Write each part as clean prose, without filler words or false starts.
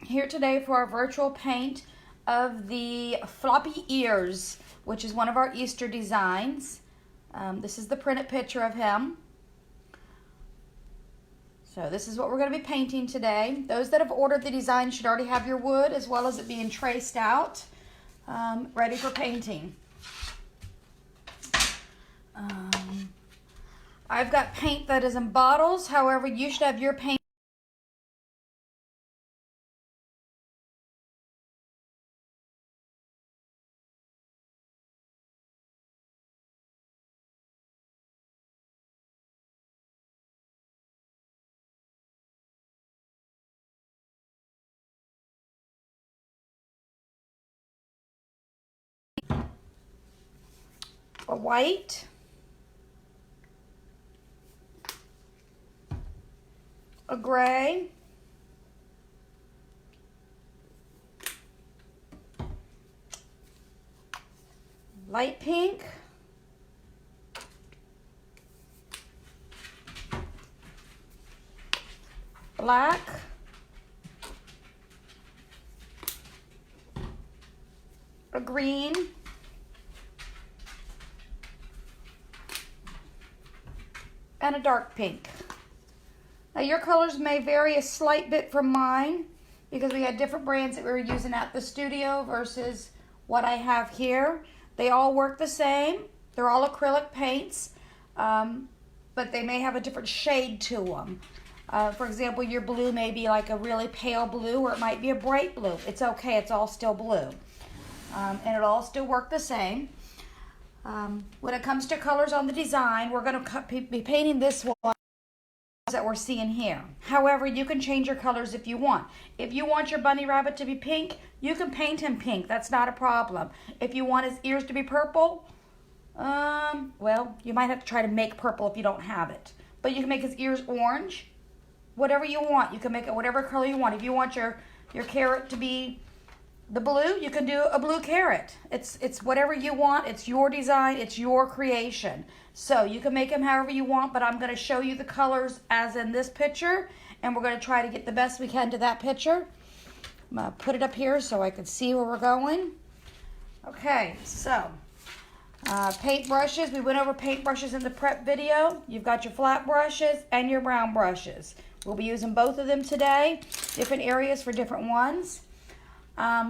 here today for our virtual paint of the Floppy ears, which is one of our Easter designs. This is the printed picture of him. So this is what we're going to be painting today. Those that have ordered the design should already have your wood as well as it being traced out, ready for painting. I've got paint that is in bottles, however you should have your paint a white, a gray, light pink, black, a green, and a dark pink. Now your colors may vary a slight bit from mine because we had different brands that we were using at the studio versus what I have here. They all work the same. They're all acrylic paints, but they may have a different shade to them. For example, your blue may be like a really pale blue, or it might be a bright blue. It's okay, it's all still blue. And it'll all still work the same. When it comes to colors on the design, we're going to be painting this one that we're seeing here. However, you can change your colors if you want. If you want your bunny rabbit to be pink, you can paint him pink. That's not a problem. If you want his ears to be purple, well, you might have to try to make purple if you don't have it. But you can make his ears orange. Whatever you want. You can make it whatever color you want. If you want your carrot to be the blue, you can do a blue carrot. It's whatever you want. It's your design. It's your creation. So you can make them however you want, but I'm going to show you the colors as in this picture, and we're going to try to get the best we can to that picture. I'm going to put it up here so I can see where we're going. Okay, so paint brushes. We went over paint brushes in the prep video. You've got your flat brushes and your round brushes. We'll be using both of them today, different areas for different ones.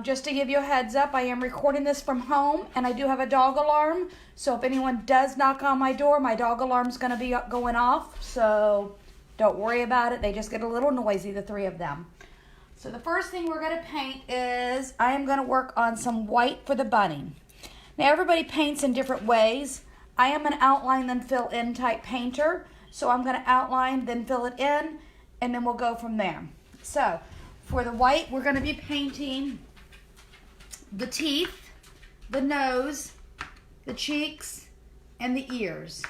Just to give you a heads up, I am recording this from home, and I do have a dog alarm. So if anyone does knock on my door, my dog alarm's going to be going off. So don't worry about it. They just get a little noisy, the three of them. So the first thing we're going to paint is I am going to work on some white for the bunny. Now everybody paints in different ways. I am an outline then fill in type painter. So I'm going to outline, then fill it in, and then we'll go from there. So for the white, we're going to be painting the teeth, the nose, the cheeks, and the ears,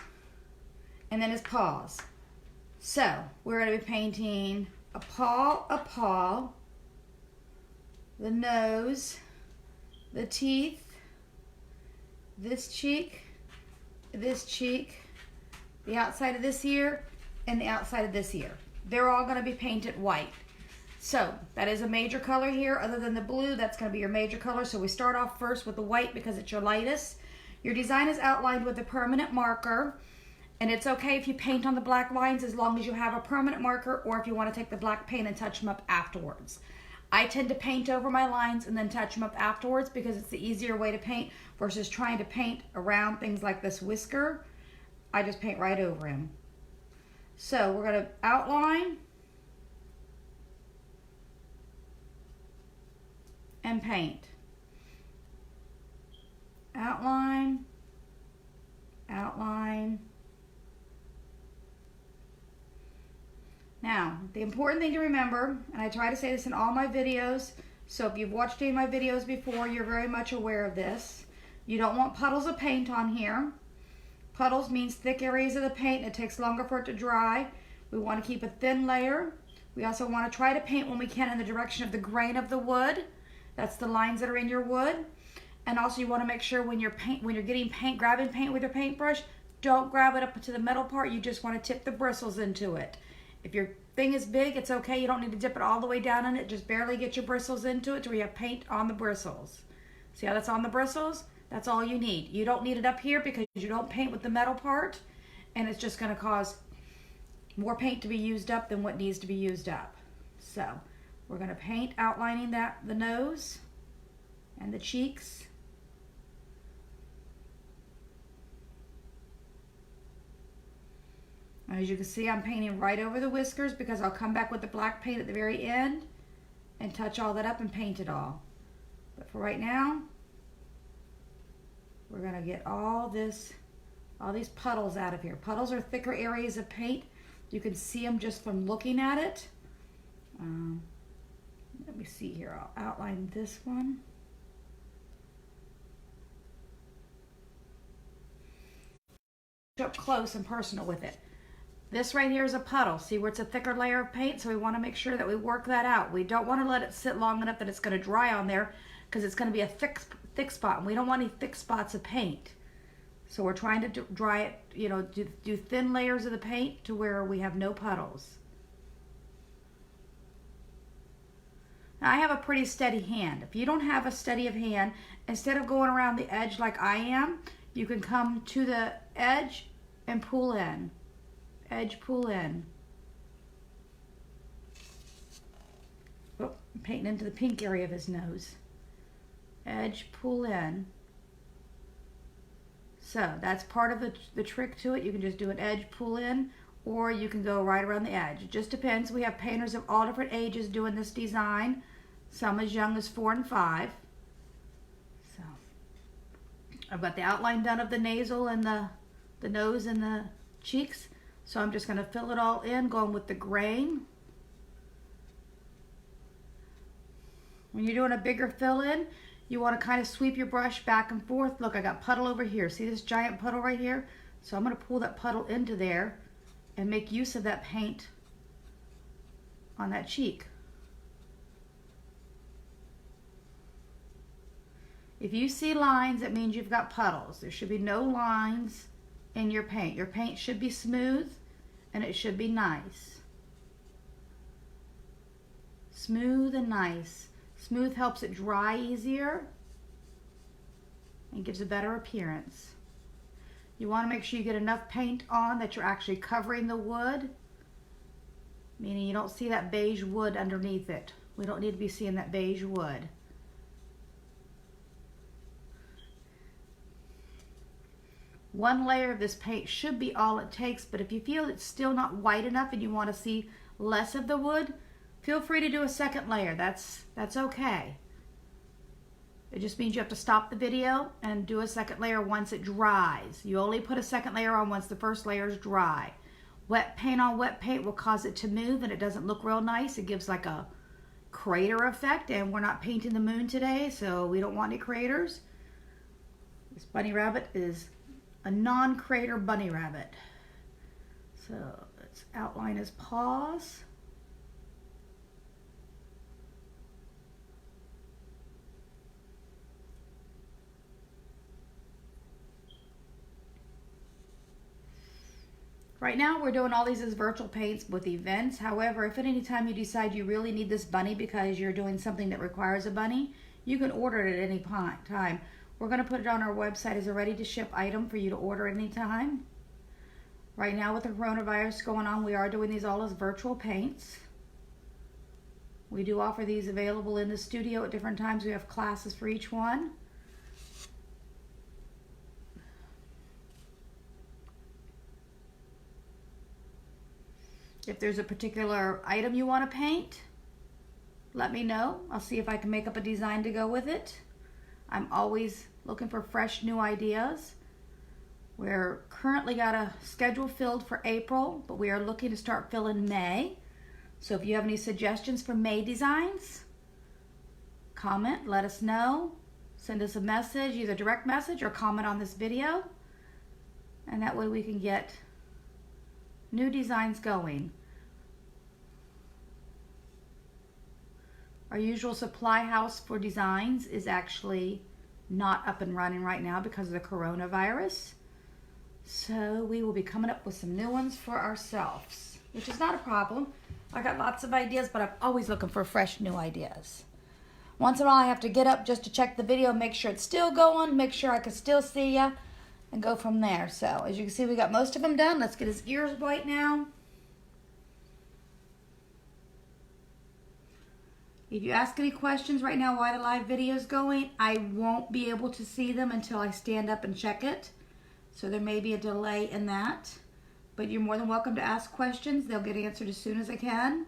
and then his paws. So we're going to be painting a paw, the nose, the teeth, this cheek, the outside of this ear, and the outside of this ear. They're all going to be painted white. So that is a major color here. Other than the blue, that's going to be your major color. So we start off first with the white because it's your lightest. Your design is outlined with a permanent marker. And it's okay if you paint on the black lines as long as you have a permanent marker, or if you want to take the black paint and touch them up afterwards. I tend to paint over my lines and then touch them up afterwards because it's the easier way to paint versus trying to paint around things like this whisker. I just paint right over him. So we're going to outline and paint. Outline, outline. Now, the important thing to remember, and I try to say this in all my videos, so if you've watched any of my videos before, you're very much aware of this. You don't want puddles of paint on here. Puddles means thick areas of the paint. It takes longer for it to dry. We want to keep a thin layer. We also want to try to paint when we can in the direction of the grain of the wood. That's the lines that are in your wood. And also you want to make sure when you're grabbing paint with your paintbrush, don't grab it up to the metal part. You just want to tip the bristles into it. If you're thing is big, it's okay. You don't need to dip it all the way down in it. Just barely get your bristles into it to where you have paint on the bristles. See how that's on the bristles? That's all you need. You don't need it up here because you don't paint with the metal part, and it's just going to cause more paint to be used up than what needs to be used up. So we're going to paint outlining the nose and the cheeks. As you can see, I'm painting right over the whiskers because I'll come back with the black paint at the very end and touch all that up and paint it all. But for right now, we're going to get all these puddles out of here. Puddles are thicker areas of paint. You can see them just from looking at it. Let me see here. I'll outline this one. Up close and personal with it. This right here is a puddle. See where it's a thicker layer of paint? So we want to make sure that we work that out. We don't want to let it sit long enough that it's going to dry on there because it's going to be a thick spot. And we don't want any thick spots of paint. So we're trying to dry it, do thin layers of the paint to where we have no puddles. Now I have a pretty steady hand. If you don't have a steady of hand, instead of going around the edge like I am, you can come to the edge and pull in. Edge, pull in. Oh, I'm painting into the pink area of his nose. Edge, pull in. So that's part of the trick to it. You can just do an edge, pull in, or you can go right around the edge. It just depends. We have painters of all different ages doing this design. Some as young as 4 and 5. So I've got the outline done of the nasal and the nose and the cheeks. So I'm just going to fill it all in, going with the grain. When you're doing a bigger fill in, you want to kind of sweep your brush back and forth. Look, I got puddle over here. See this giant puddle right here? So I'm going to pull that puddle into there and make use of that paint on that cheek. If you see lines, it means you've got puddles. There should be no lines in your paint. Your paint should be smooth and it should be nice. Smooth and nice. Smooth helps it dry easier and gives a better appearance. You want to make sure you get enough paint on that you're actually covering the wood, meaning you don't see that beige wood underneath it. We don't need to be seeing that beige wood. One layer of this paint should be all it takes, but if you feel it's still not white enough and you want to see less of the wood, feel free to do a second layer. That's okay. It just means you have to stop the video and do a second layer once it dries. You only put a second layer on once the first layer is dry. Wet paint on wet paint will cause it to move and it doesn't look real nice. It gives like a crater effect, and we're not painting the moon today, so we don't want any craters. This bunny rabbit is a non-crater bunny rabbit. So let's outline his paws. Right now we're doing all these as virtual paints with events. However, if at any time you decide you really need this bunny because you're doing something that requires a bunny, you can order it at any time. We're going to put it on our website as a ready-to-ship item for you to order at any time. Right now with the coronavirus going on, we are doing these all as virtual paints. We do offer these available in the studio at different times. We have classes for each one. If there's a particular item you want to paint, let me know. I'll see if I can make up a design to go with it. I'm always looking for fresh new ideas. We're currently got a schedule filled for April, but we are looking to start filling May. So if you have any suggestions for May designs, comment, let us know. Send us a message, either direct message or comment on this video. And that way we can get new designs going. Our usual supply house for designs is actually not up and running right now because of the coronavirus. So we will be coming up with some new ones for ourselves, which is not a problem. I got lots of ideas, but I'm always looking for fresh new ideas. Once in a while I have to get up just to check the video, make sure it's still going, make sure I can still see ya, and go from there. So as you can see, we got most of them done. Let's get his ears white now. If you ask any questions right now why the live video is going, I won't be able to see them until I stand up and check it. So there may be a delay in that. But you're more than welcome to ask questions. They'll get answered as soon as I can.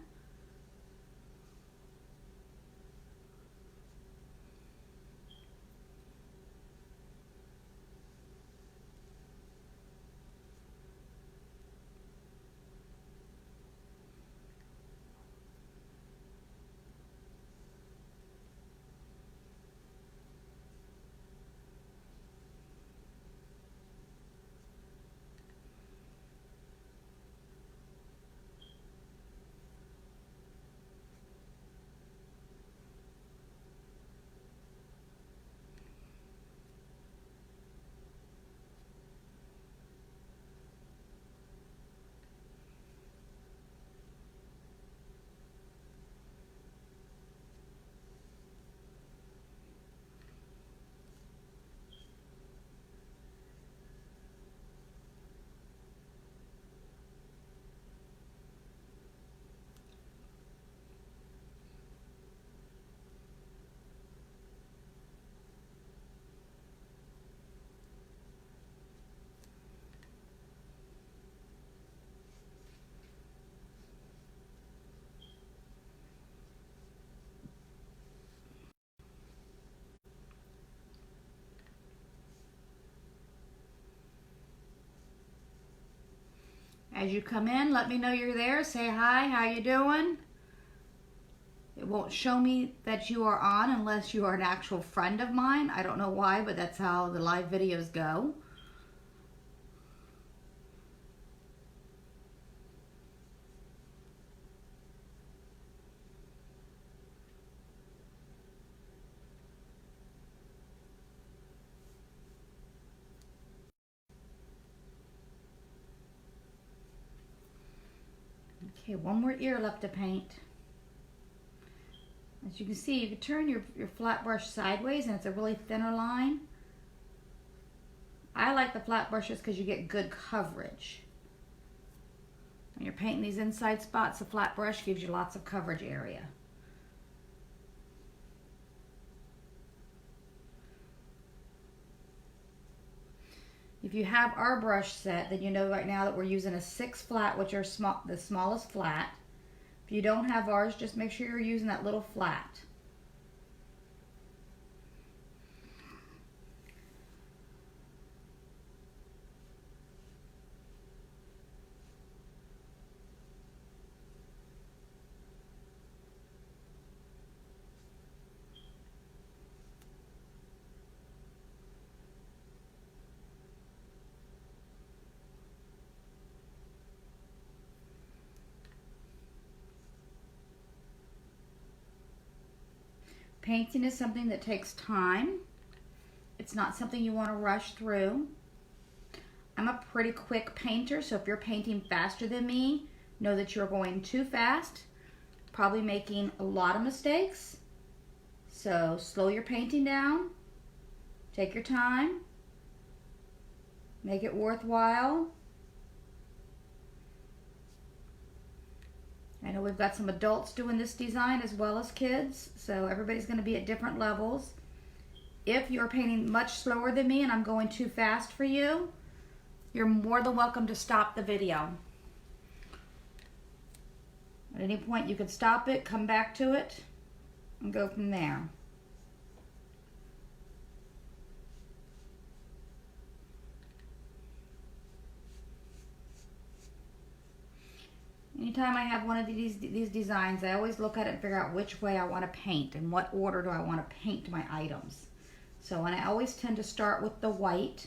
As you come in, let me know you're there. Say hi, how you doing? It won't show me that you are on unless you are an actual friend of mine. I don't know why, but that's how the live videos go. Okay, one more ear left to paint. As you can see, you can turn your flat brush sideways and it's a really thinner line. I like the flat brushes because you get good coverage. When you're painting these inside spots, the flat brush gives you lots of coverage area. If you have our brush set, then you know right now that we're using a 6 flat, which are the smallest flat. If you don't have ours, just make sure you're using that little flat. Painting is something that takes time. It's not something you want to rush through. I'm a pretty quick painter, so if you're painting faster than me, know that you're going too fast, probably making a lot of mistakes. So slow your painting down, take your time, make it worthwhile. I know we've got some adults doing this design as well as kids, so everybody's going to be at different levels. If you're painting much slower than me and I'm going too fast for you, you're more than welcome to stop the video. At any point you can stop it, come back to it, and go from there. Anytime I have one of these designs, I always look at it and figure out which way I want to paint and what order do I want to paint my items. So, and I always tend to start with the white,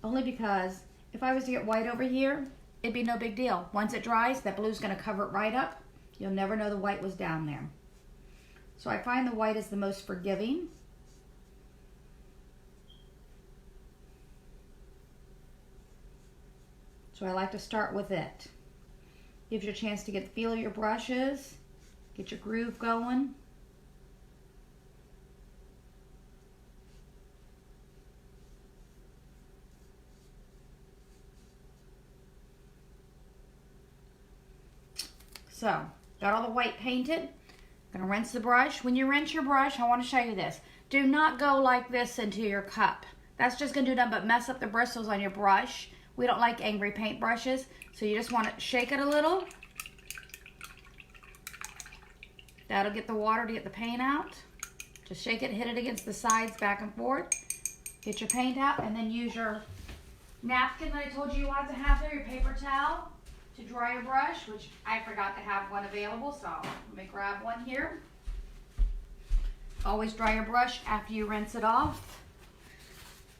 only because if I was to get white over here, it'd be no big deal. Once it dries, that blue's going to cover it right up. You'll never know the white was down there. So I find the white is the most forgiving. So I like to start with it. Gives you a chance to get the feel of your brushes, get your groove going. So, got all the white painted. Gonna rinse the brush. When you rinse your brush, I want to show you this. Do not go like this into your cup. That's just gonna do nothing but mess up the bristles on your brush. We don't like angry paint brushes, so you just want to shake it a little. That'll get the water to get the paint out. Just shake it, hit it against the sides back and forth. Get your paint out, and then use your napkin that I told you wanted to have there, your paper towel, to dry your brush, which I forgot to have one available, so let me grab one here. Always dry your brush after you rinse it off.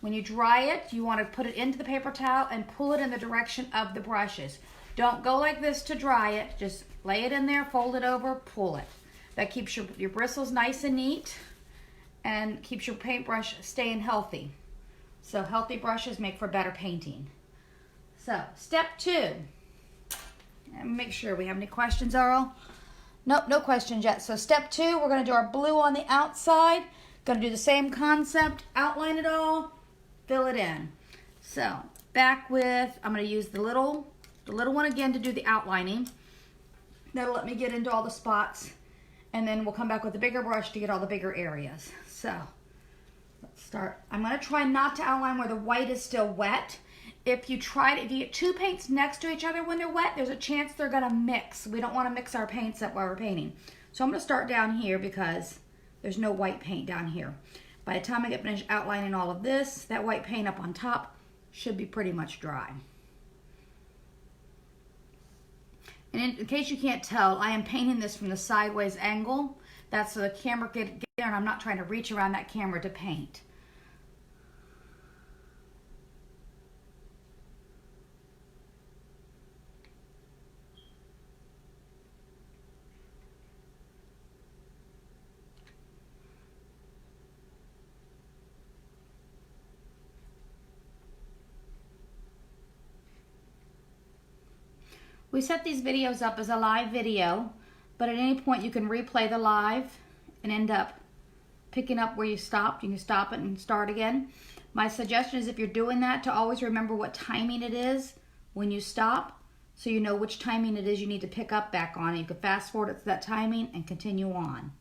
When you dry it, you want to put it into the paper towel and pull it in the direction of the brushes. Don't go like this to dry it. Just lay it in there, fold it over, pull it. That keeps your bristles nice and neat and keeps your paintbrush staying healthy. So healthy brushes make for better painting. So step 2. And make sure we have any questions, Earl? Nope, no questions yet. So step 2, we're going to do our blue on the outside. Going to do the same concept, outline it all, fill it in. So back with, I'm going to use the little one again to do the outlining. That'll let me get into all the spots. And then we'll come back with the bigger brush to get all the bigger areas. So let's start. I'm going to try not to outline where the white is still wet. If you get 2 paints next to each other when they're wet, there's a chance they're going to mix. We don't want to mix our paints up while we're painting. So I'm going to start down here because there's no white paint down here. By the time I get finished outlining all of this, that white paint up on top should be pretty much dry. And in case you can't tell, I am painting this from the sideways angle. That's so the camera can get there and I'm not trying to reach around that camera to paint. We set these videos up as a live video, but at any point you can replay the live and end up picking up where you stopped. You can stop it and start again. My suggestion is if you're doing that to always remember what timing it is when you stop, so you know which timing it is you need to pick up back on. You can fast forward it to that timing and continue on.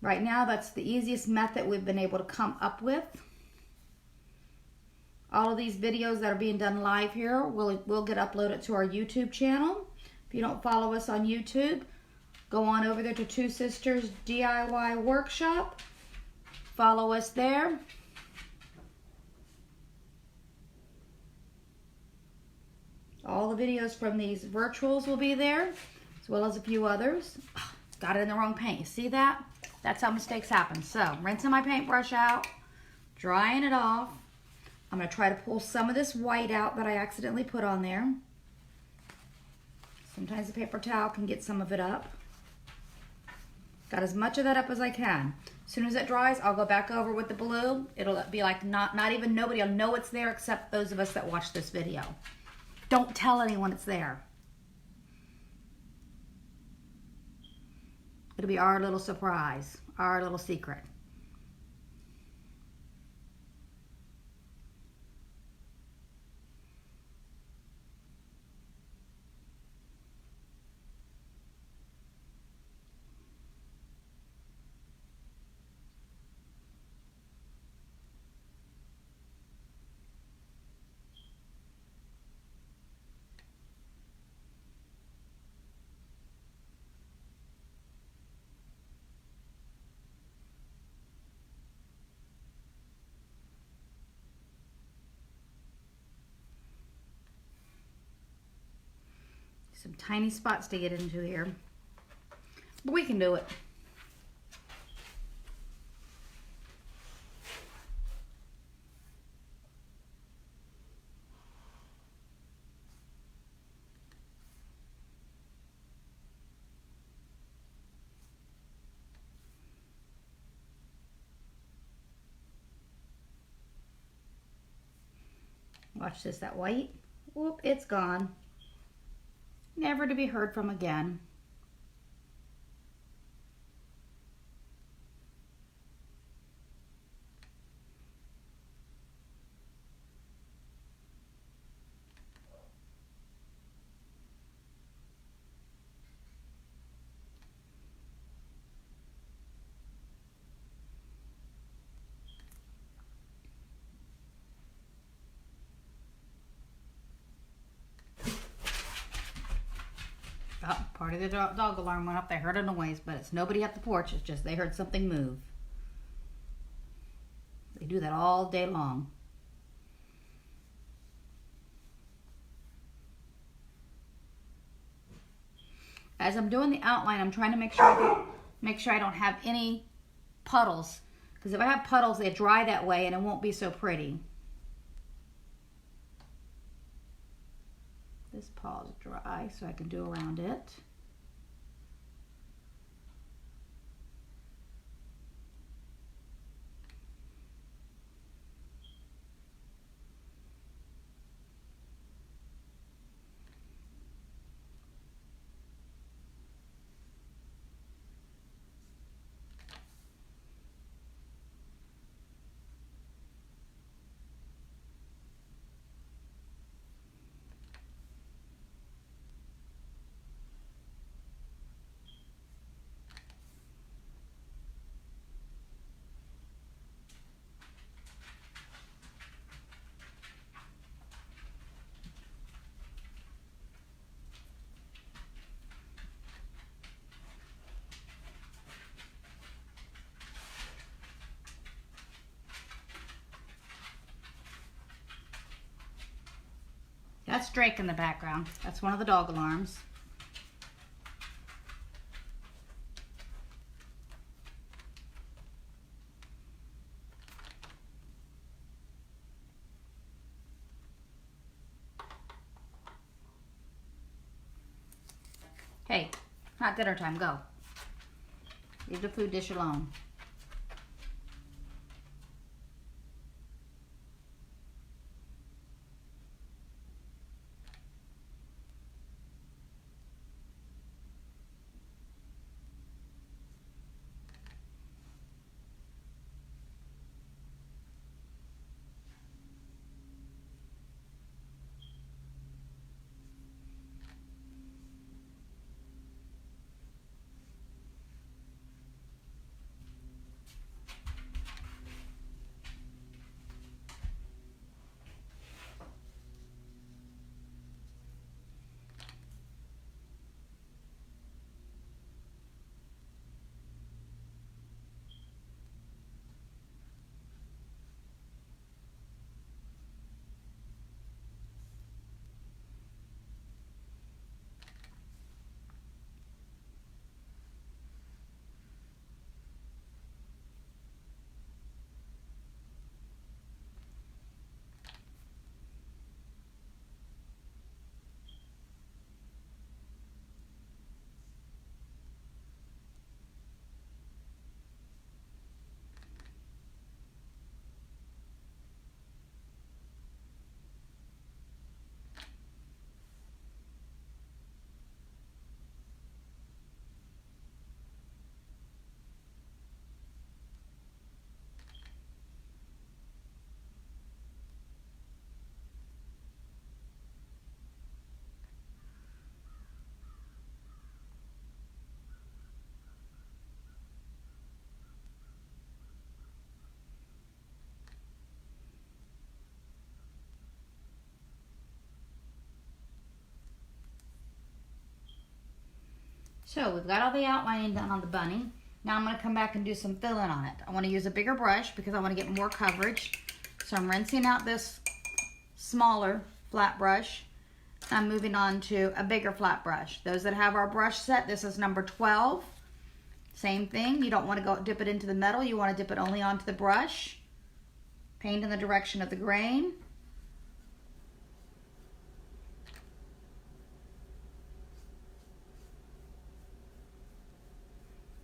Right now, that's the easiest method we've been able to come up with. All of these videos that are being done live here will get uploaded to our YouTube channel. If you don't follow us on YouTube, go on over there to Two Sisters DIY Workshop. Follow us there. All the videos from these virtuals will be there, as well as a few others. Got it in the wrong paint. You see that? That's how mistakes happen. So, rinsing my paintbrush out, drying it off. I'm going to try to pull some of this white out that I accidentally put on there. Sometimes the paper towel can get some of it up. Got as much of that up as I can. As soon as it dries, I'll go back over with the blue. It'll be like not even nobody will know it's there except those of us that watch this video. Don't tell anyone it's there. It'll be our little surprise, our little secret. Some tiny spots to get into here, but we can do it. Watch this, that white Whoop, it's gone. Never to be heard from again. Oh, part of the dog alarm went up. They heard a noise, but it's nobody at the porch. It's just they heard something move. They do that all day long. As I'm doing the outline, I'm trying to make sure I don't have any puddles. Because if I have puddles, they dry that way and it won't be so pretty. This paw is dry, so I can do around it. That's Drake in the background. That's one of the dog alarms. Hey, not dinner time, go. Leave the food dish alone. So we've got all the outlining done on the bunny. Now I'm going to come back and do some fill-in on it. I want to use a bigger brush because I want to get more coverage. So I'm rinsing out this smaller flat brush. I'm moving on to a bigger flat brush. Those that have our brush set, this is number 12. Same thing, you don't want to go dip it into the metal, you want to dip it only onto the brush. Paint in the direction of the grain.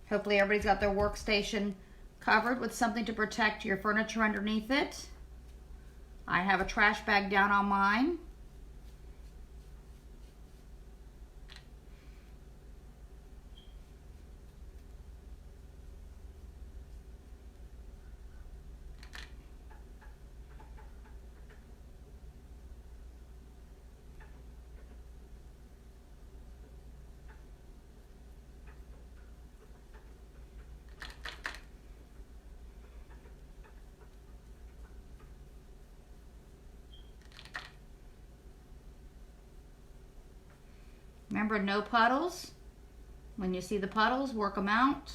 Hopefully everybody's got their workstation covered with something to protect your furniture underneath it. I have a trash bag down on mine. Remember, no puddles. When you see the puddles, work them out.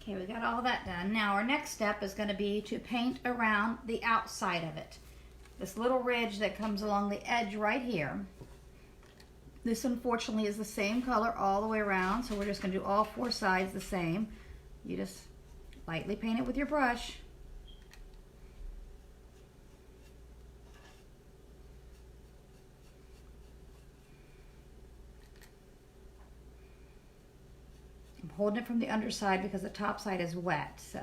Okay, we got all that done. Now our next step is going to be to paint around the outside of it. This little ridge that comes along the edge right here. This unfortunately is the same color all the way around, so we're just going to do all four sides the same. You just lightly paint it with your brush. I'm holding it from the underside because the top side is wet, so.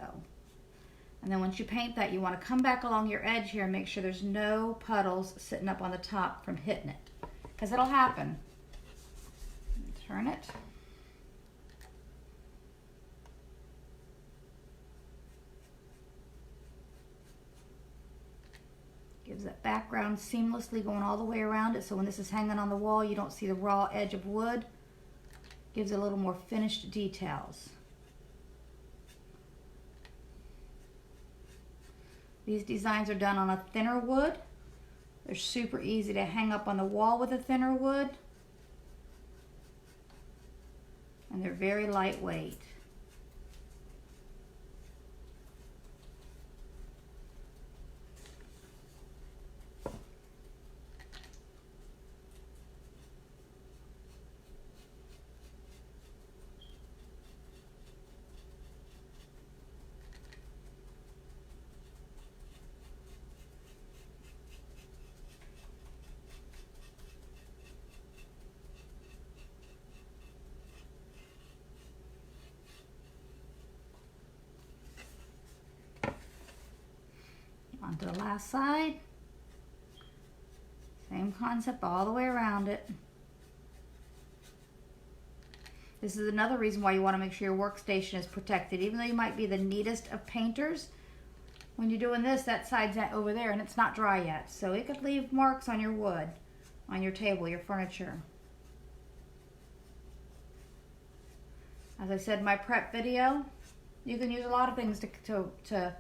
And then once you paint that, you want to come back along your edge here and make sure there's no puddles sitting up on the top from hitting it, because it'll happen. Turn it. Gives that background seamlessly going all the way around it, so when this is hanging on the wall, you don't see the raw edge of wood. Gives it a little more finished details. These designs are done on a thinner wood. They're super easy to hang up on the wall with a thinner wood. And they're very lightweight. Onto the last side. Same concept all the way around it. This is another reason why you want to make sure your workstation is protected. Even though you might be the neatest of painters, when you're doing this, that side's over there and it's not dry yet. So it could leave marks on your wood, on your table, your furniture. As I said in my prep video, you can use a lot of things to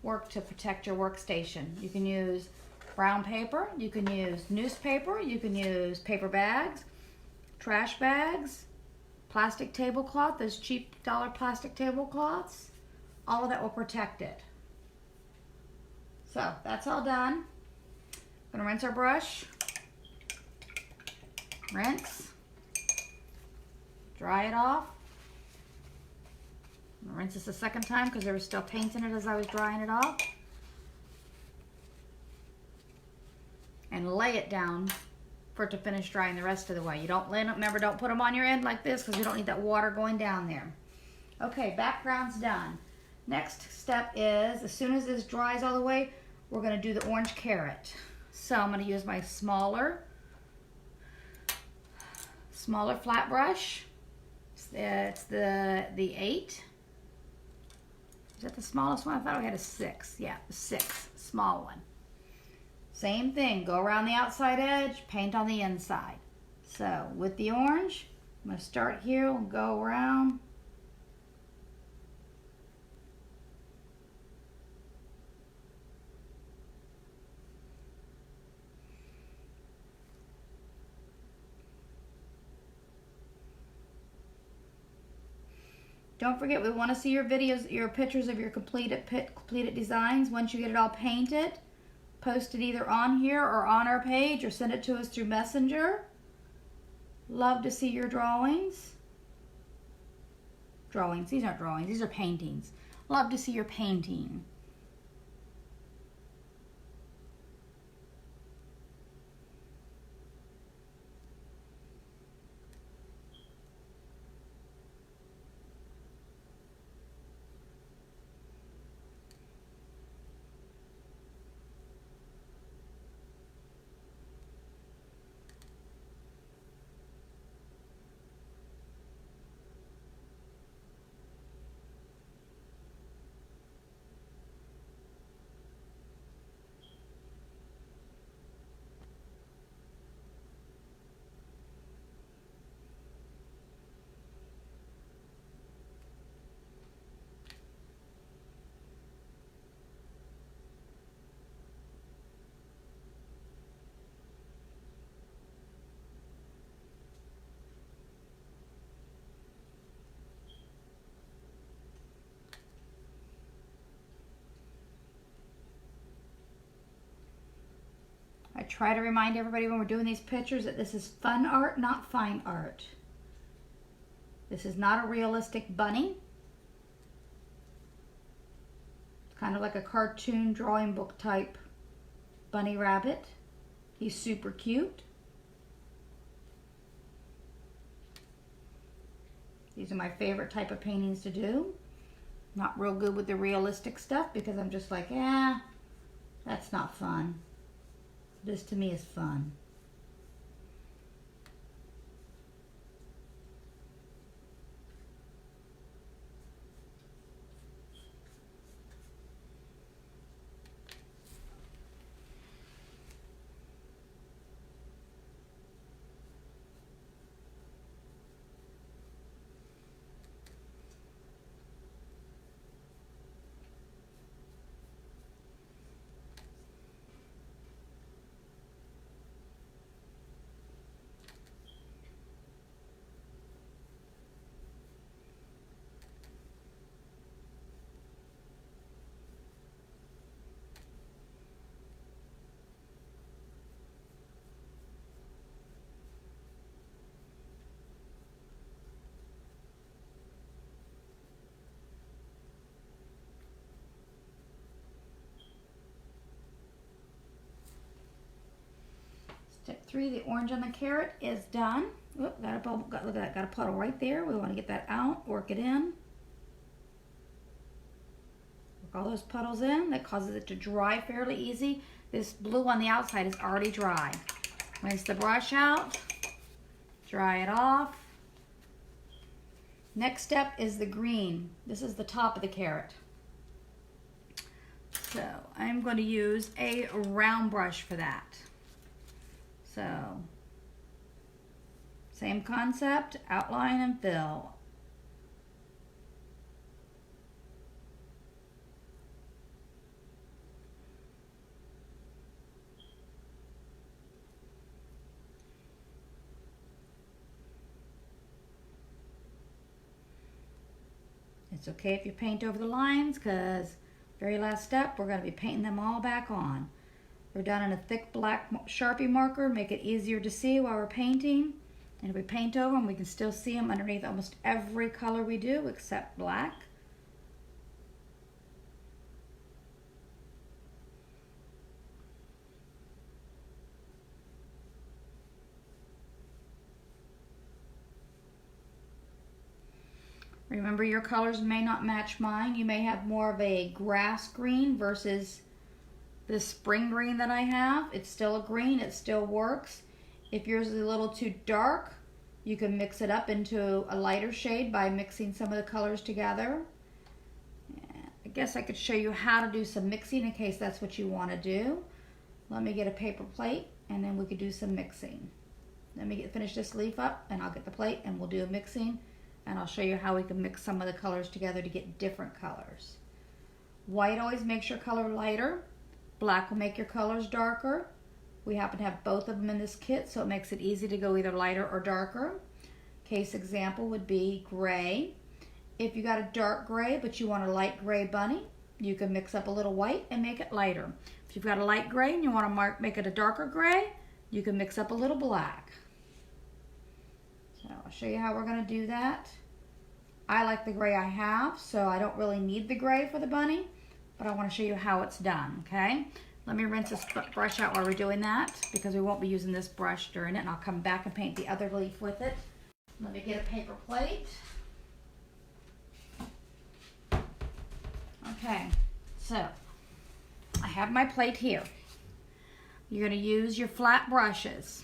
work to protect your workstation. You can use brown paper, you can use newspaper, you can use paper bags, trash bags, plastic tablecloth, those cheap dollar plastic tablecloths. All of that will protect it. So that's all done. Gonna rinse our brush, rinse, dry it off. I'm gonna rinse this a second time because there was still paint in it as I was drying it off. And lay it down for it to finish drying the rest of the way. You don't lay them, remember, don't put them on your end like this because you don't need that water going down there. Okay, background's done. Next step is, as soon as this dries all the way, we're gonna do the orange carrot. So I'm gonna use my smaller flat brush. It's the 8. Is that the smallest one? I thought we had a 6. Yeah, the 6, small one. Same thing, go around the outside edge, paint on the inside. So with the orange, I'm gonna start here and go around. Don't forget, we want to see your videos, your pictures of your completed designs. Once you get it all painted, post it either on here or on our page or send it to us through Messenger. Love to see your drawings. These aren't drawings, these are paintings. Love to see your painting. I try to remind everybody when we're doing these pictures that this is fun art, not fine art. This is not a realistic bunny. It's kind of like a cartoon drawing book type bunny rabbit. He's super cute. These are my favorite type of paintings to do. Not real good with the realistic stuff because I'm just like, that's not fun. This to me is fun. 3, the orange on the carrot is done. Oop, got a bubble, look at that, got a puddle right there. We want to get that out, work it in. Work all those puddles in. That causes it to dry fairly easy. This blue on the outside is already dry. Rinse the brush out, dry it off. Next step is the green. This is the top of the carrot. So I'm going to use a round brush for that. So same concept, outline and fill. It's okay if you paint over the lines, because very last step, we're going to be painting them all back on. We're done in a thick black Sharpie marker, make it easier to see while we're painting. And if we paint over them, we can still see them underneath almost every color we do except black. Remember, your colors may not match mine. You may have more of a grass green versus the spring green that I have. It's still a green, it still works. If yours is a little too dark, you can mix it up into a lighter shade by mixing some of the colors together. I guess I could show you how to do some mixing in case that's what you want to do. Let me get a paper plate and then we could do some mixing. Let me finish this leaf up and I'll get the plate and we'll do a mixing. And I'll show you how we can mix some of the colors together to get different colors. White always makes your color lighter. Black will make your colors darker. We happen to have both of them in this kit, so it makes it easy to go either lighter or darker. Case example would be gray. If you got a dark gray, but you want a light gray bunny, you can mix up a little white and make it lighter. If you've got a light gray and you want to make it a darker gray, you can mix up a little black. So I'll show you how we're going to do that. I like the gray I have, so I don't really need the gray for the bunny, but I want to show you how it's done, okay? Let me rinse this brush out while we're doing that, because we won't be using this brush during it, and I'll come back and paint the other leaf with it. Let me get a paper plate. Okay, so I have my plate here. You're going to use your flat brushes.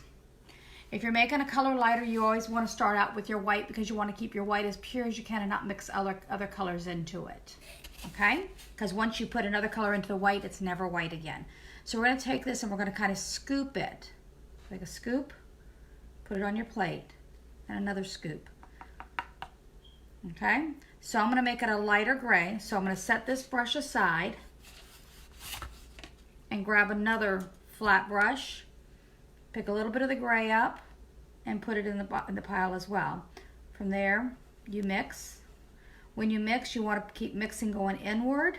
If you're making a color lighter, you always want to start out with your white because you want to keep your white as pure as you can and not mix other colors into it. Okay? Because once you put another color into the white, it's never white again. So we're going to take this and we're going to kind of scoop it. Take a scoop, put it on your plate, and another scoop. Okay? So I'm going to make it a lighter gray. So I'm going to set this brush aside and grab another flat brush. Pick a little bit of the gray up and put it in the pile as well. From there, you mix. When you mix, you want to keep mixing going inward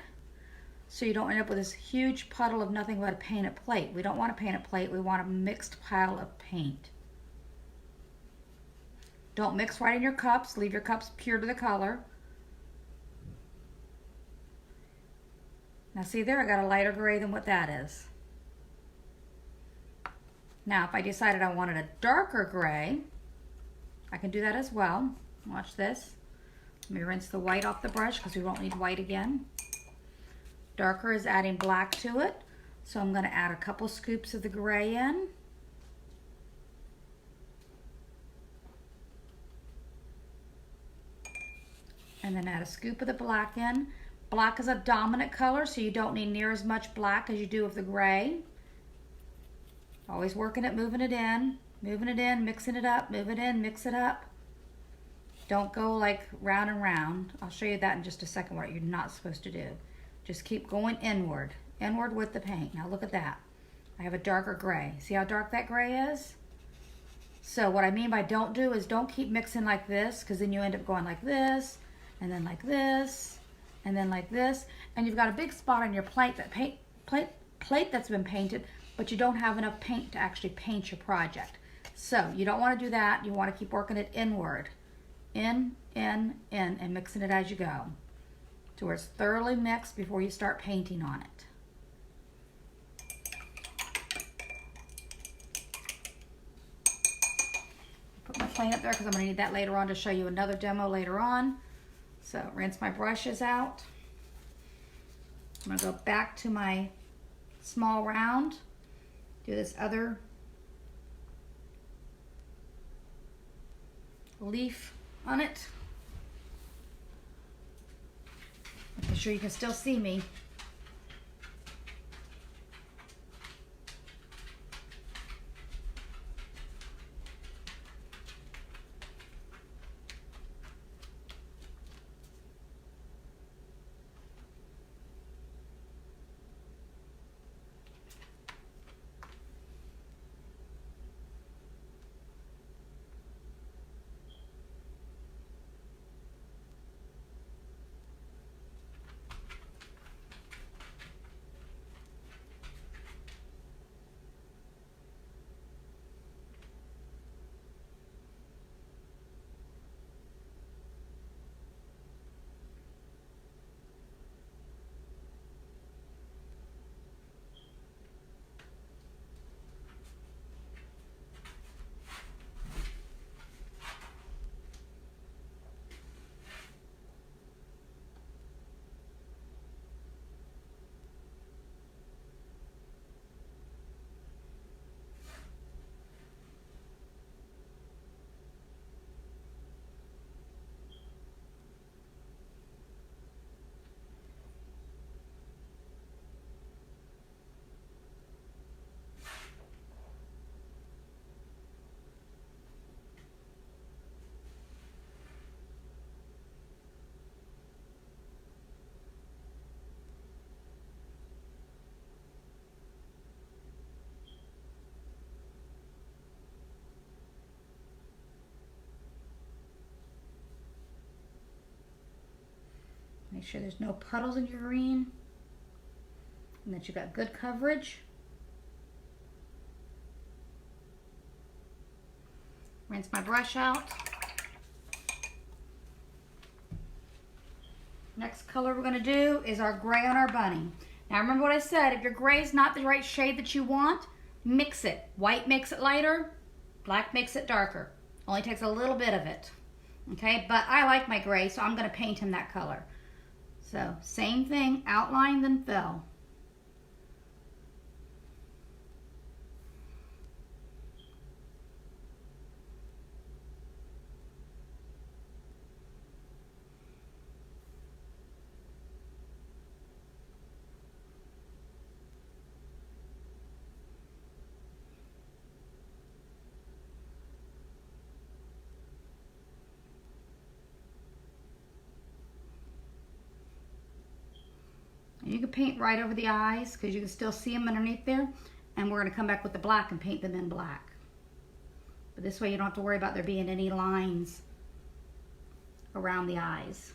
so you don't end up with this huge puddle of nothing but a painted plate. We don't want a painted plate, we want a mixed pile of paint. Don't mix right in your cups, leave your cups pure to the color. Now see there, I got a lighter gray than what that is. Now, if I decided I wanted a darker gray, I can do that as well. Watch this. Let me rinse the white off the brush because we won't need white again. Darker is adding black to it, so I'm going to add a couple scoops of the gray in. And then add a scoop of the black in. Black is a dominant color, so you don't need near as much black as you do of the gray. Always working it, moving it in, mixing it up, move it in, mix it up. Don't go like round and round. I'll show you that in just a second what you're not supposed to do. Just keep going inward with the paint. Now look at that. I have a darker gray. See how dark that gray is? So what I mean by don't do is don't keep mixing like this, because then you end up going like this, and then like this, and then like this, and you've got a big spot on your plate that's been painted, but you don't have enough paint to actually paint your project. So you don't want to do that. You want to keep working it inward. In, and mixing it as you go to where it's thoroughly mixed before you start painting on it. plane up there because I'm going to need that later on to show you another demo later on. So rinse my brushes out. I'm going to go back to my small round, do this other leaf on it. Making sure you can still see me. Make sure there's no puddles in your green and that you got good coverage. Rinse my brush out. Next color we're going to do is our gray on our bunny. Now remember what I said, if your gray is not the right shade that you want, mix it. White makes it lighter, black makes it darker. Only takes a little bit of it. Okay, but I like my gray, so I'm going to paint him that color. So same thing, outline then fill. You can paint right over the eyes because you can still see them underneath there. And we're going to come back with the black and paint them in black. But this way you don't have to worry about there being any lines around the eyes.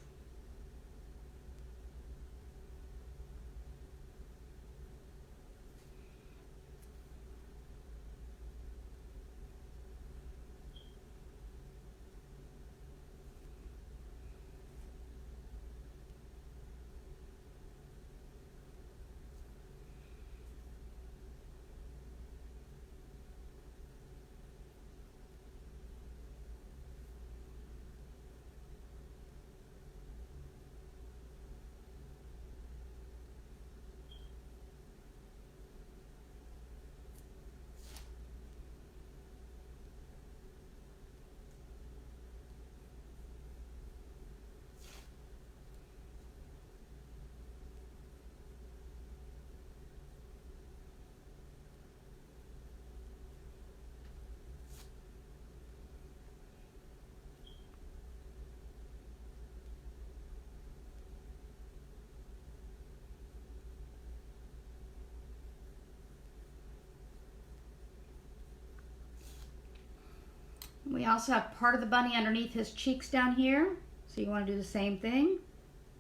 We also have part of the bunny underneath his cheeks down here. So you want to do the same thing.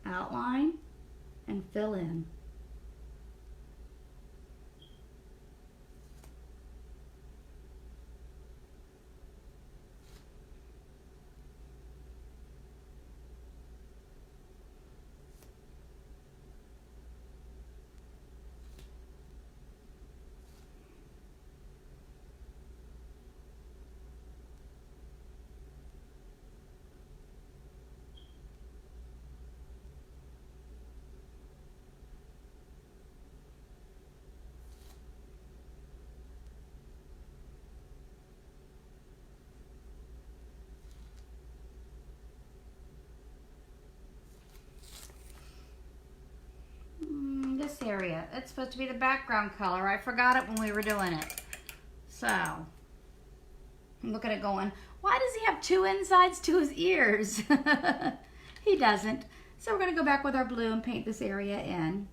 Outline and fill in. this area. It's supposed to be the background color. I forgot it when we were doing it. So, look at it going. Why does he have two insides to his ears? He doesn't. So we're going to go back with our blue and paint this area in.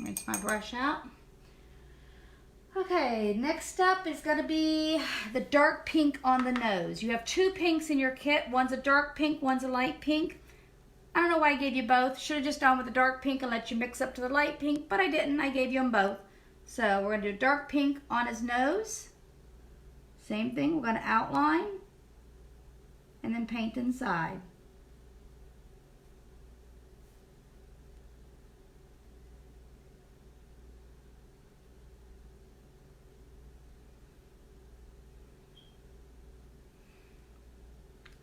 Rinse my brush out. Okay, next up is going to be the dark pink on the nose. You have two pinks in your kit. One's a dark pink, one's a light pink. I don't know why I gave you both. Should have just gone with the dark pink and let you mix up to the light pink, but I didn't. I gave you them both. So we're going to do dark pink on his nose. Same thing, we're going to outline and then paint inside.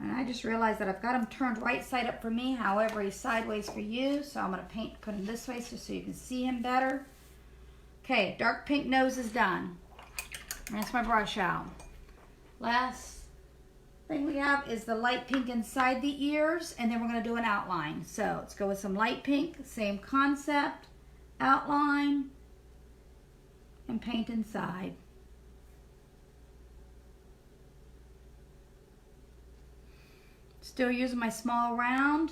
And I just realized that I've got him turned right side up for me, however he's sideways for you. So I'm going to put him this way just so you can see him better. Okay, dark pink nose is done. Rinse my brush out. Last thing we have is the light pink inside the ears, and then we're going to do an outline. So let's go with some light pink, same concept, outline, and paint inside. Still using my small round.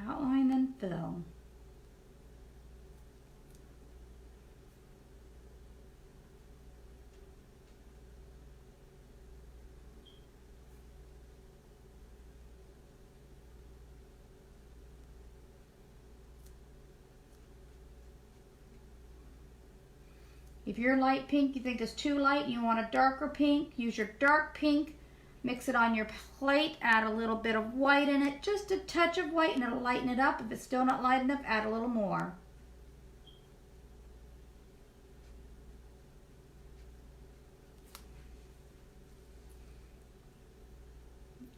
Outline and fill. If you're light pink, you think it's too light, you want a darker pink, use your dark pink. Mix it on your plate, add a little bit of white in it, just a touch of white, and it'll lighten it up. If it's still not light enough, add a little more.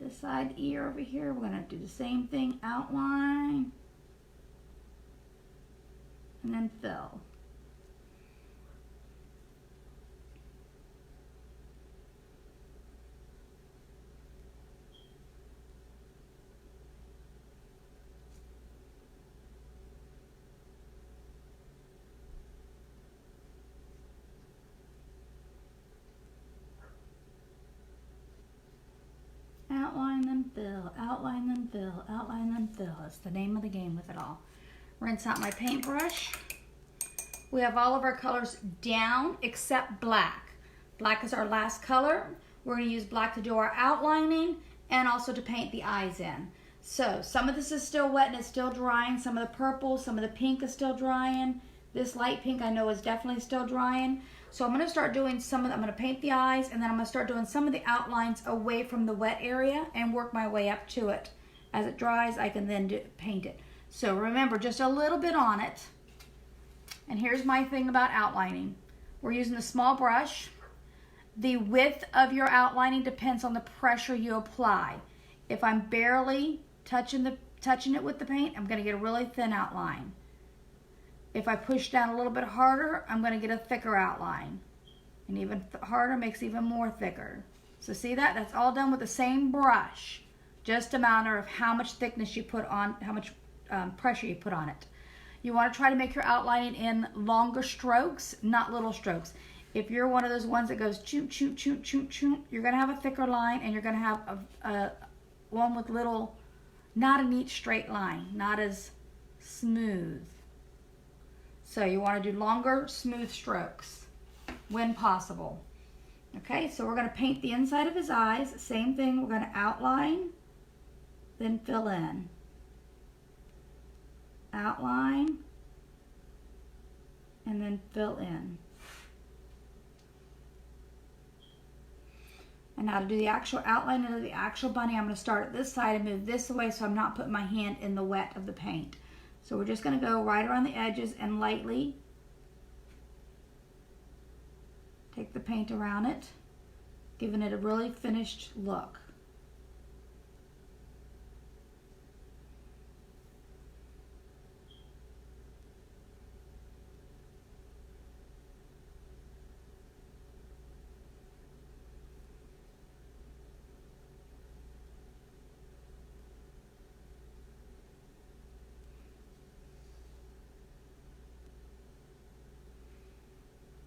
This side ear over here, we're going to do the same thing, outline, and then fill. Outline, then fill, outline, then fill, outline, then fill. That's the name of the game with it all. Rinse out my paintbrush. We have all of our colors down except black. Black is our last color. We're going to use black to do our outlining and also to paint the eyes in. So some of this is still wet and it's still drying. Some of the purple, some of the pink is still drying. This light pink I know is definitely still drying. So I'm going to start doing I'm going to paint the eyes, and then I'm going to start doing some of the outlines away from the wet area and work my way up to it. As it dries, I can then paint it. So remember, just a little bit on it. And here's my thing about outlining. We're using a small brush. The width of your outlining depends on the pressure you apply. If I'm barely touching it with the paint, I'm going to get a really thin outline. If I push down a little bit harder, I'm going to get a thicker outline. And even harder makes even more thicker. So see that? That's all done with the same brush. Just a matter of how much thickness you put on, how much pressure you put on it. You want to try to make your outlining in longer strokes, not little strokes. If you're one of those ones that goes choo, choo, choo, choo, choo, you're going to have a thicker line, and you're going to have a one with little, not a neat straight line, not as smooth. So you want to do longer, smooth strokes when possible. Okay, so we're going to paint the inside of his eyes. Same thing, we're going to outline, then fill in. Outline, and then fill in. And now to do the actual outline of the actual bunny, I'm going to start at this side and move this away so I'm not putting my hand in the wet of the paint. So we're just going to go right around the edges and lightly take the paint around it, giving it a really finished look.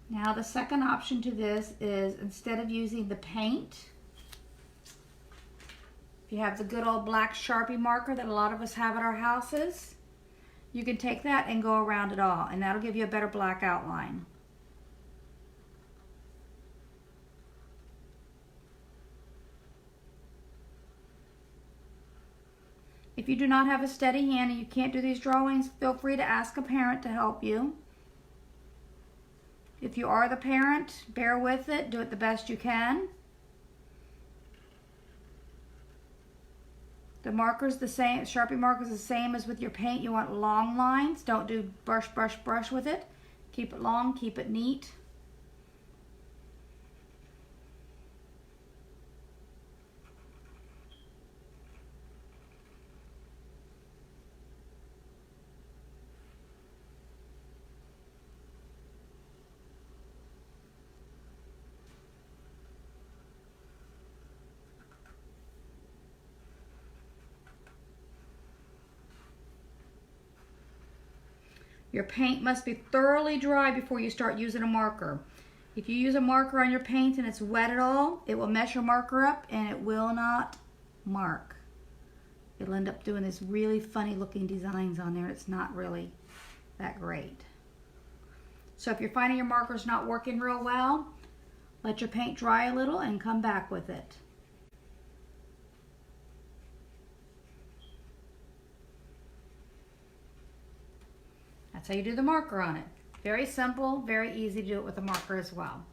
Now the second option to this is, instead of using the paint, if you have the good old black Sharpie marker that a lot of us have at our houses, you can take that and go around it all, and that'll give you a better black outline. If you do not have a steady hand and you can't do these drawings, feel free to ask a parent to help you. If you are the parent, bear with it, do it the best you can. The marker's the same, Sharpie marker's the same as with your paint. You want long lines. Don't do brush, brush, brush with it. Keep it long, keep it neat. Your paint must be thoroughly dry before you start using a marker. If you use a marker on your paint and it's wet at all, it will mess your marker up and it will not mark. You'll end up doing this really funny looking designs on there. It's not really that great. So if you're finding your marker's not working real well, let your paint dry a little and come back with it. That's how you do the marker on it. Very simple, very easy to do it with a marker as well.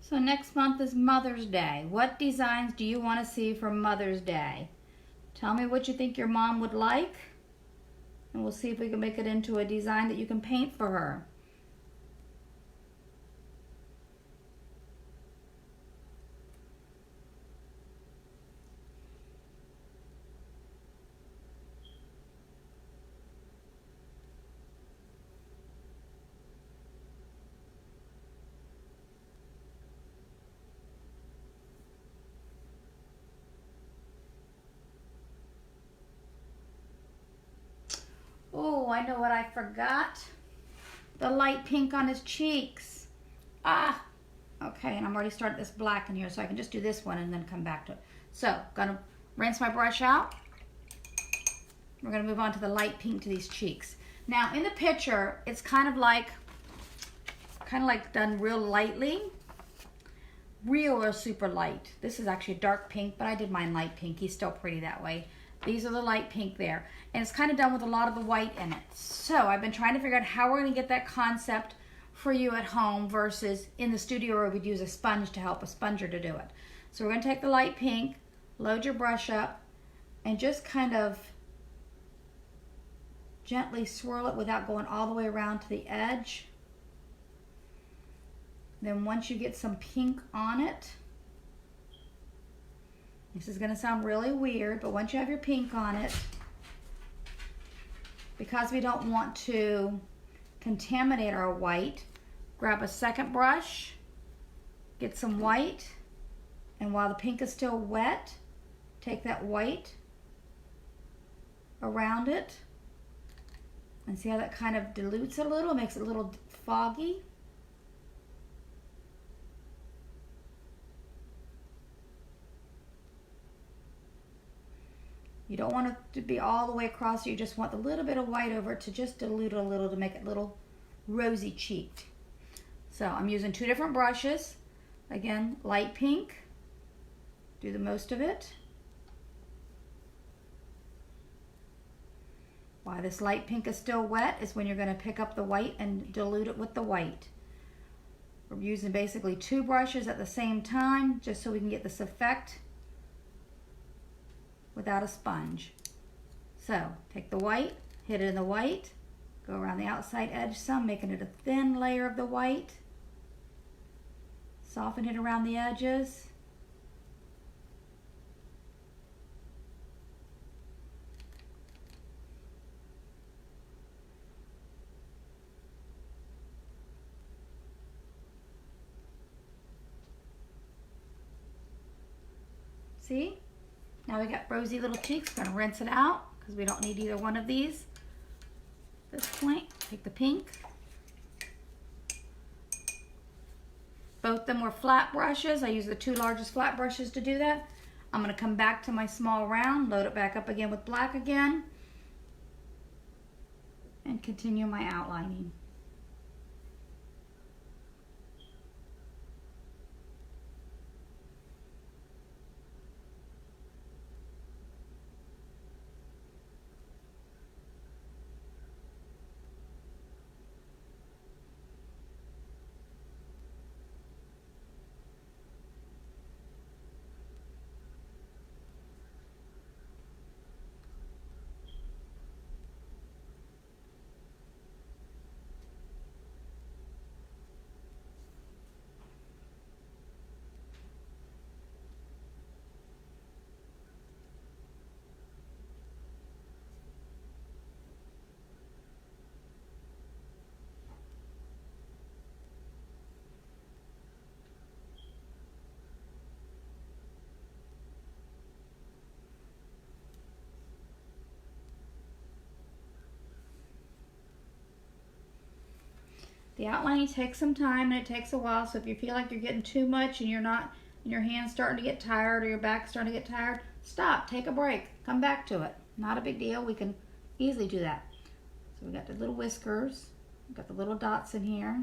So next month is Mother's Day. What designs do you want to see for Mother's Day? Tell me what you think your mom would like, and we'll see if we can make it into a design that you can paint for her. Oh, I know what I forgot. The light pink on his cheeks. Ah, okay, and I'm already starting this black in here, so I can just do this one and then come back to it. So, gonna rinse my brush out. We're gonna move on to the light pink to these cheeks. Now, in the picture, it's kind of like done real lightly. Real or super light. This is actually a dark pink, but I did mine light pink. He's still pretty that way. These are the light pink there. And it's kind of done with a lot of the white in it. So I've been trying to figure out how we're going to get that concept for you at home versus in the studio where we'd use a sponge to help a sponger to do it. So we're going to take the light pink, load your brush up, and just kind of gently swirl it without going all the way around to the edge. Then once you get some pink on it, this is going to sound really weird, but once you have your pink on it, because we don't want to contaminate our white, grab a second brush, get some white, and while the pink is still wet, take that white around it, and see how that kind of dilutes it a little, makes it a little foggy. You don't want it to be all the way across. You just want a little bit of white over it to just dilute it a little to make it a little rosy cheeked. So I'm using two different brushes. Again, light pink. Do the most of it. While this light pink is still wet is when you're going to pick up the white and dilute it with the white. We're using basically two brushes at the same time just so we can get this effect without a sponge. So take the white, hit it in the white, go around the outside edge some, making it a thin layer of the white. Soften it around the edges. See? Now we got rosy little cheeks. We're going to rinse it out because we don't need either one of these. At this point, take the pink. Both of them were flat brushes. I use the two largest flat brushes to do that. I'm going to come back to my small round, load it back up again with black again, and continue my outlining. The outlining takes some time and it takes a while, so if you feel like you're getting too much and your hand's starting to get tired or your back's starting to get tired, stop, take a break, come back to it. Not a big deal, we can easily do that. So we got the little whiskers, we got the little dots in here.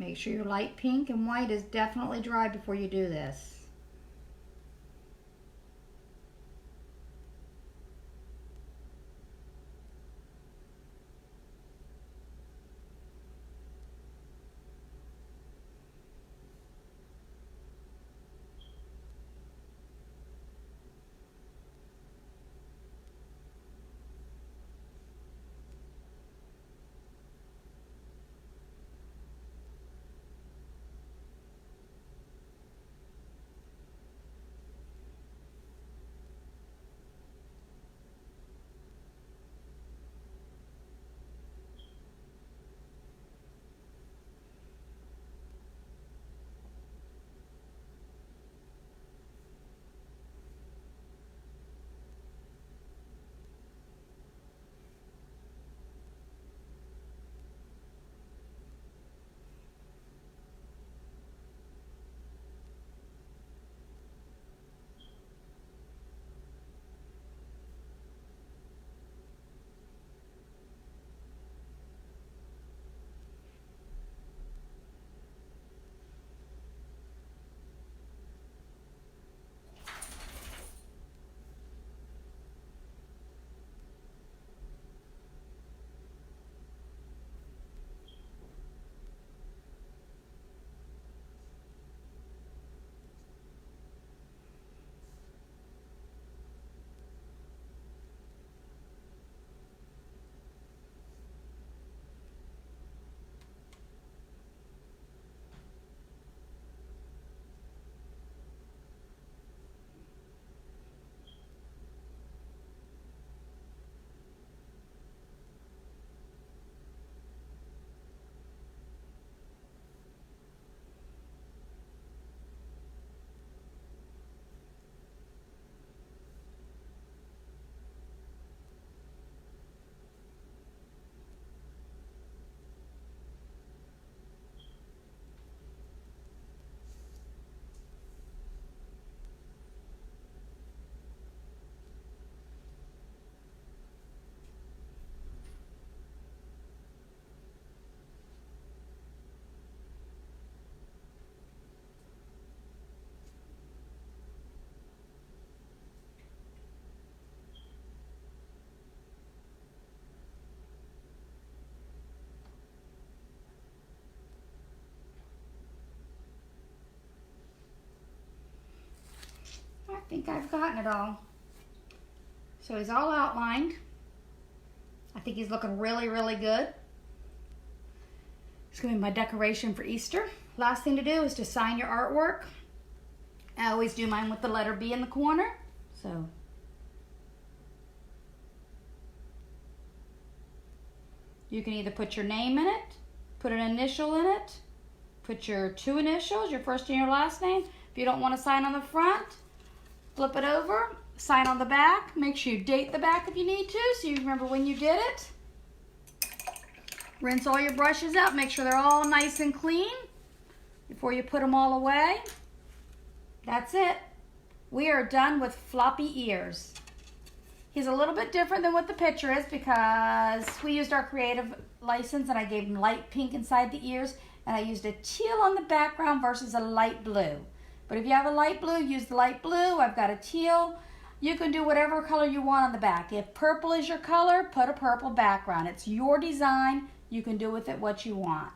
Make sure your light pink and white is definitely dry before you do this. I think I've gotten it all. So he's all outlined. I think he's looking really, really good. It's going to be my decoration for Easter. Last thing to do is to sign your artwork. I always do mine with the letter B in the corner. So you can either put your name in it, put an initial in it, put your 2 initials, your first and your last name. If you don't want to sign on the front, flip it over, sign on the back. Make sure you date the back if you need to, so you remember when you did it. Rinse all your brushes out. Make sure they're all nice and clean before you put them all away. That's it. We are done with Floppy ears. He's a little bit different than what the picture is because we used our creative license and I gave him light pink inside the ears and I used a teal on the background versus a light blue. But if you have a light blue, use the light blue. I've got a teal. You can do whatever color you want on the back. If purple is your color, put a purple background. It's your design. You can do with it what you want.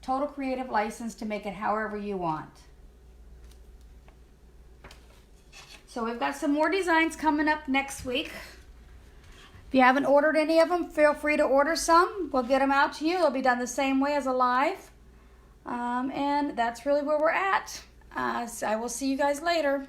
Total creative license to make it however you want. So we've got some more designs coming up next week. If you haven't ordered any of them, feel free to order some. We'll get them out to you. They'll be done the same way as a live. And that's really where we're at. So I will see you guys later.